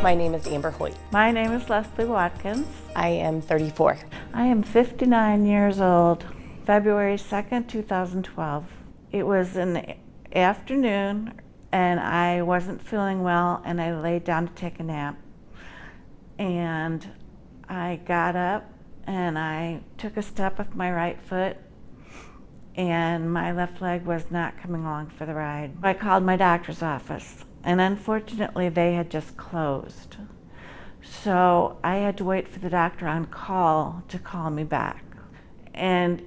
My name is Amber Hoyt. My name is Leslie Watkins. I am 34. I am 59 years old, February 2nd, 2012. It was in the afternoon and I wasn't feeling well and I laid down to take a nap. And I got up and I took a step with my right foot and my left leg was not coming along for the ride. I called my doctor's office and unfortunately they had just closed. So I had to wait for the doctor on call to call me back. And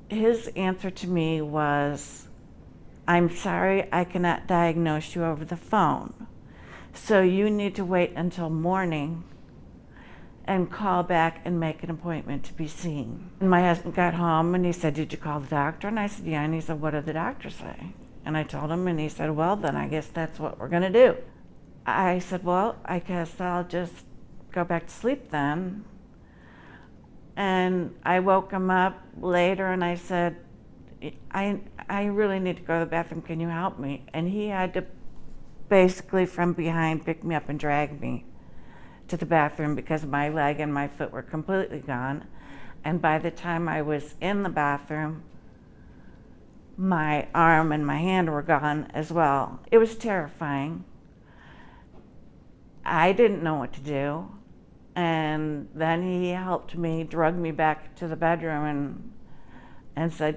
his answer to me was, "I'm sorry, I cannot diagnose you over the phone. So you need to wait until morning and call back and make an appointment to be seen." And my husband got home and he said, "Did you call the doctor?" And I said, "Yeah." And he said, "What did the doctor say?" And I told him and he said, "Well, then I guess that's what we're gonna do." I said, "Well, I guess I'll just go back to sleep then." And I woke him up later and I said, I really need to go to the bathroom, can you help me? And he had to basically from behind pick me up and drag me to the bathroom because my leg and my foot were completely gone. And by the time I was in the bathroom, my arm and my hand were gone as well. It was terrifying. I didn't know what to do. And then he helped me, drugged me back to the bedroom and said,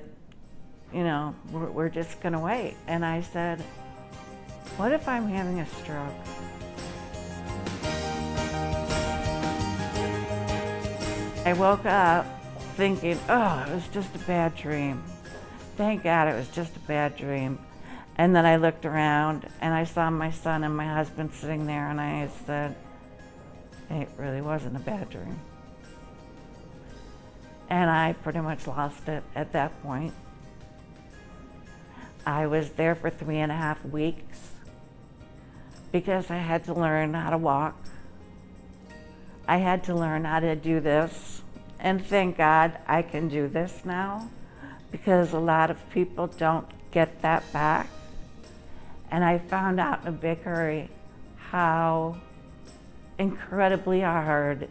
"You know, we're just gonna wait." And I said, "What if I'm having a stroke?" I woke up thinking, oh, it was just a bad dream. Thank God it was just a bad dream. And then I looked around and I saw my son and my husband sitting there and I said, it really wasn't a bad dream. And I pretty much lost it at that point. I was there for 3.5 weeks because I had to learn how to walk. I had to learn how to do this. And thank God I can do this now because a lot of people don't get that back. And I found out in a big hurry how incredibly hard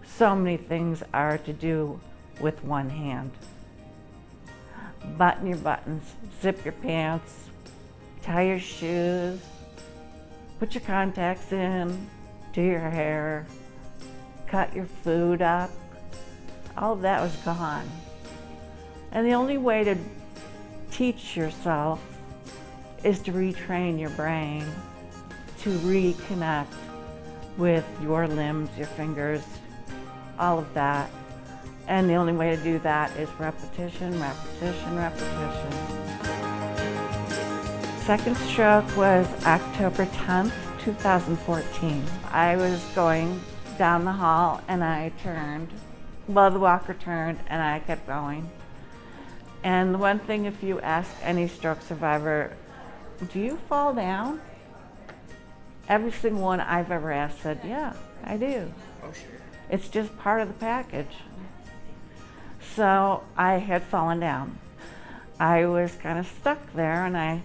so many things are to do with one hand. Button your buttons, zip your pants, tie your shoes, put your contacts in, do your hair, cut your food up. All of that was gone. And the only way to teach yourself is to retrain your brain, to reconnect with your limbs, your fingers, all of that. And the only way to do that is repetition, repetition, repetition. Second stroke was October 10th, 2014. I was going down the hall and I turned. Well, the walker turned and I kept going. And the one thing, if you ask any stroke survivor, do you fall down? Every single one I've ever asked said, yeah, I do. Oh, sure. It's just part of the package. So I had fallen down. I was kind of stuck there and I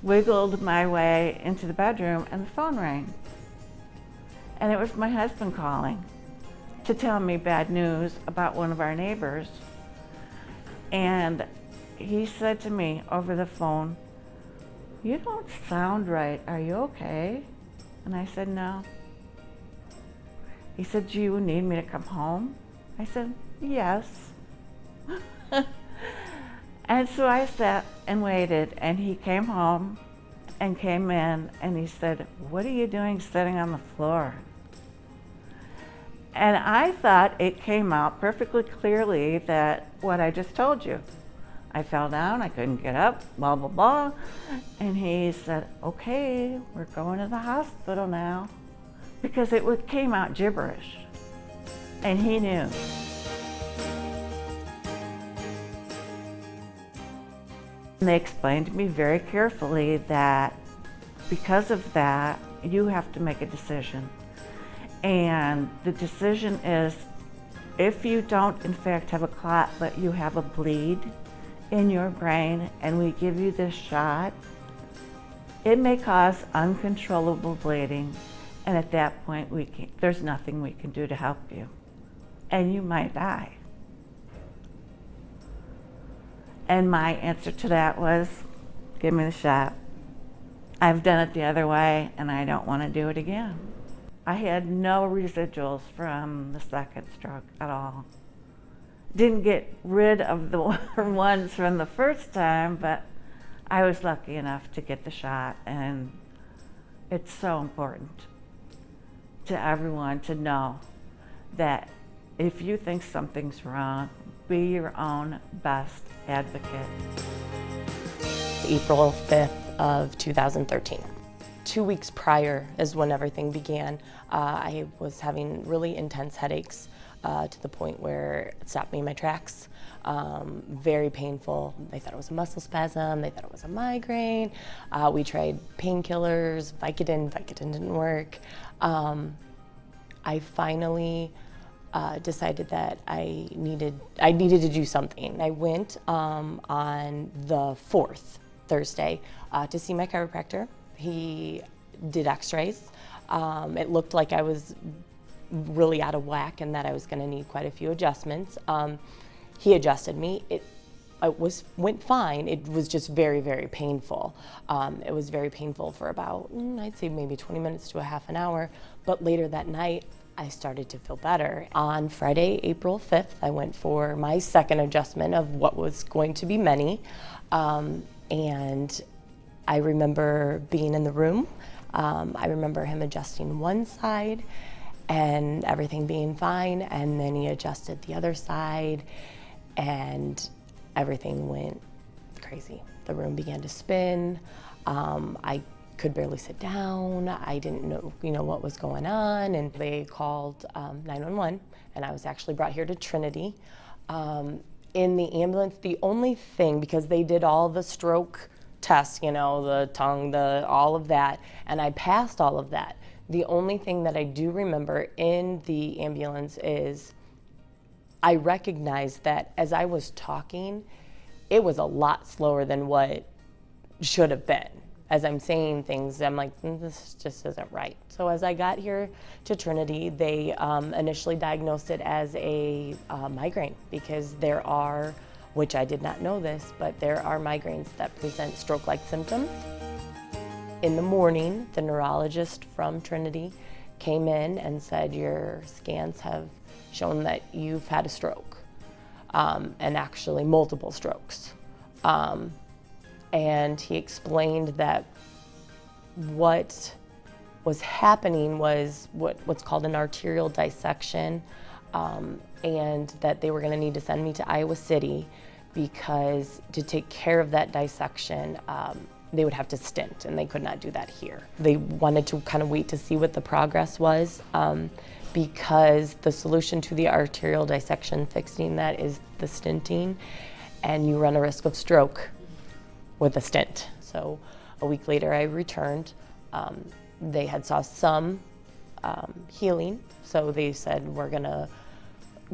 wiggled my way into the bedroom and the phone rang. And it was my husband calling to tell me bad news about one of our neighbors. And he said to me over the phone, "You don't sound right, are you okay?" And I said, "No." He said, "Do you need me to come home?" I said, "Yes." And so I sat and waited and he came home and came in and he said, "What are you doing sitting on the floor?" And I thought it came out perfectly clearly that what I just told you. I fell down, I couldn't get up, blah, blah, blah. And he said, "Okay, we're going to the hospital now." Because it came out gibberish. And he knew. And they explained to me very carefully that because of that, you have to make a decision. And the decision is, if you don't in fact have a clot, but you have a bleed in your brain and we give you this shot, it may cause uncontrollable bleeding And at that point, there's nothing we can do to help you. And you might die. And my answer to that was, give me the shot. I've done it the other way, and I don't want to do it again. I had no residuals from the second stroke at all. Didn't get rid of the ones from the first time, but I was lucky enough to get the shot, and it's so important to everyone to know that if you think something's wrong, be your own best advocate. April 5th of 2013. 2 weeks prior is when everything began. I was having really intense headaches to the point where it stopped me in my tracks. Very painful. They thought it was a muscle spasm. They thought it was a migraine. We tried painkillers, Vicodin. Vicodin didn't work. I finally decided that I needed to do something. I went on the 4th, Thursday, to see my chiropractor. He did x-rays. It looked like I was really out of whack and that I was going to need quite a few adjustments. He adjusted me. It went fine. It was just very, very painful. It was very painful for about, I'd say maybe 20 minutes to a half an hour. But later that night, I started to feel better. On Friday, April 5th, I went for my second adjustment of what was going to be many. And I remember being in the room. I remember him adjusting one side and everything being fine, and then he adjusted the other side and everything went crazy. The room began to spin. I could barely sit down. I didn't know, what was going on, and they called 911, and I was actually brought here to Trinity. In the ambulance, the only thing, because they did all the stroke tests, the tongue, all of that, and I passed all of that. The only thing that I do remember in the ambulance is I recognized that as I was talking, it was a lot slower than what should have been. As I'm saying things, I'm like, this just isn't right. So as I got here to Trinity, they initially diagnosed it as a migraine, because there are, which I did not know this, but there are migraines that present stroke-like symptoms. In the morning, the neurologist from Trinity came in and said, your scans have shown that you've had a stroke, and actually multiple strokes. And he explained that what was happening was what's called an arterial dissection, and that they were going to need to send me to Iowa City, because to take care of that dissection, they would have to stent, and they could not do that here. They wanted to kind of wait to see what the progress was, because the solution to the arterial dissection, fixing that, is the stenting, and you run a risk of stroke with a stent. So a week later I returned. They had saw some healing, so they said, we're gonna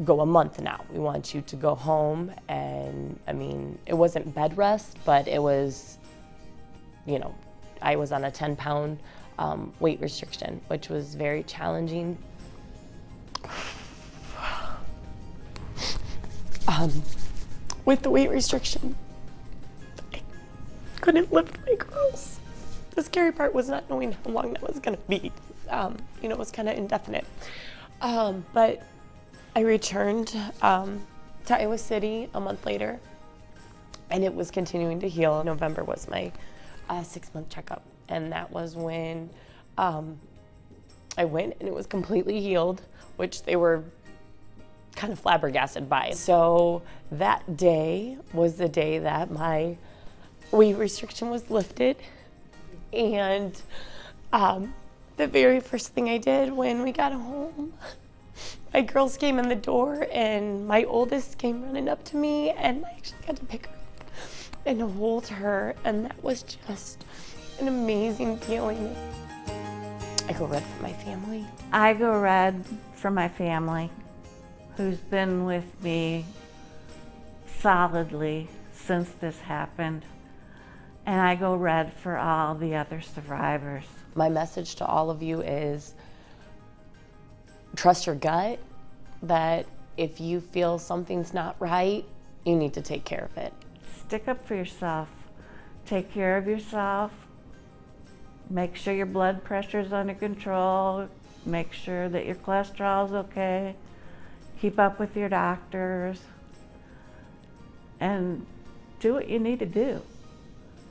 go a month now. We want you to go home. And I mean, it wasn't bed rest, but it was, I was on a 10-pound weight restriction, which was very challenging. With the weight restriction, I couldn't lift my girls. The scary part was not knowing how long that was gonna be. It was kind of indefinite. But I returned to Iowa City a month later, and it was continuing to heal. November was my 6-month checkup, and that was when I went, and it was completely healed, which they were kind of flabbergasted by. So that day was the day that my weight restriction was lifted, and the very first thing I did when we got home, my girls came in the door, and my oldest came running up to me, and I actually got to pick her up and hold her, and that was just an amazing feeling. I go red for my family. I go red for my family, who's been with me solidly since this happened. And I go red for all the other survivors. My message to all of you is trust your gut, that if you feel something's not right, you need to take care of it. Stick up for yourself. Take care of yourself. Make sure your blood pressure's under control. Make sure that your cholesterol's okay. Keep up with your doctors. And do what you need to do.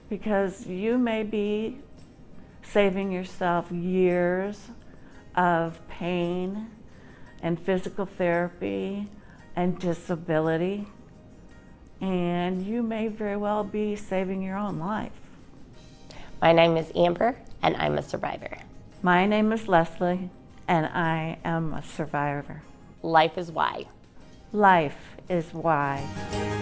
Because you may be saving yourself years of pain and physical therapy and disability, and you may very well be saving your own life. My name is Amber, and I'm a survivor. My name is Leslie, and I am a survivor. Life is why. Life is why.